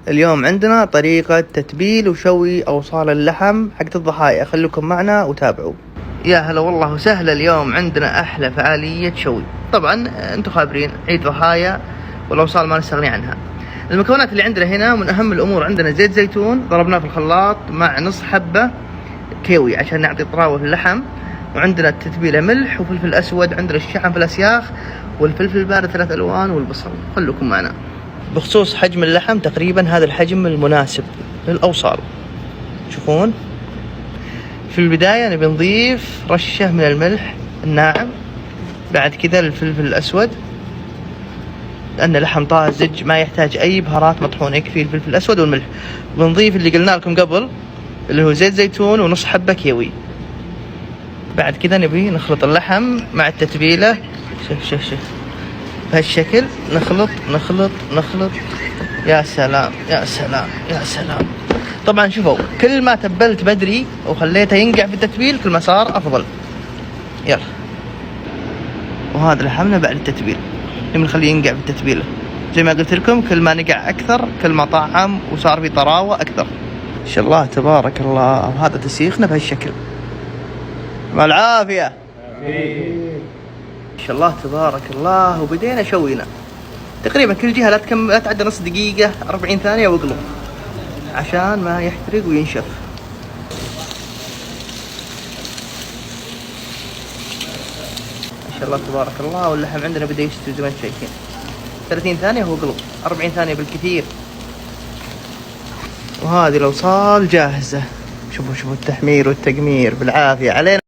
اليوم عندنا طريقة تتبيل وشوي أوصال اللحم حق الضحايا، خلوكم معنا وتابعوا. يا هلا والله وسهلا. اليوم عندنا أحلى فعالية شوي. طبعا أنتم خابرين عيد ضحايا والأوصال ما نستغني عنها. المكونات اللي عندنا هنا من أهم الأمور، عندنا زيت زيتون ضربناه في الخلاط مع نص حبة كيوي عشان نعطي طراوة في اللحم، وعندنا التتبيلة ملح وفلفل أسود، عندنا الشحم في الأسياخ والفلفل البارد 3 ألوان والبصل. خلوكم معنا. بخصوص حجم اللحم تقريبا هذا الحجم المناسب للأوصال. تشوفون في البداية نبي نضيف رشة من الملح الناعم، بعد كذا الفلفل الأسود لأن لحم طازج ما يحتاج أي بهارات مطحونة، يكفي الفلفل الأسود والملح. بنضيف اللي قلنا لكم قبل اللي هو زيت زيتون ونص حبة كيوي. بعد كذا نبي نخلط اللحم مع التتبيلة. شوف بهالشكل نخلط نخلط نخلط. يا سلام يا سلام يا سلام. طبعا شوفوا كل ما تبلت بدري وخليته ينقع في التتبيل كل ما صار أفضل. يلا، وهذا لحمنا بعد التتبيل نخليه ينقع في التتبيلة زي ما قلت لكم، كل ما نقع أكثر كل ما طعم وصار في طراوة أكثر. إن شاء الله تبارك الله. وهذا تسيخنا بهالشكل. مع العافية. إن شاء الله تبارك الله. وبدينا شوينا تقريبا كل جهة لا تعدى نص دقيقة 40 ثانية واقلب عشان ما يحترق وينشف. إن شاء الله تبارك الله. واللحم عندنا بدأ يستوي زي ما انتم شايفين. 30 ثانية هو قلب، 40 ثانية بالكثير. وهذه الأوصال جاهزة. شوفوا التحمير والتقمير بالعافية علينا.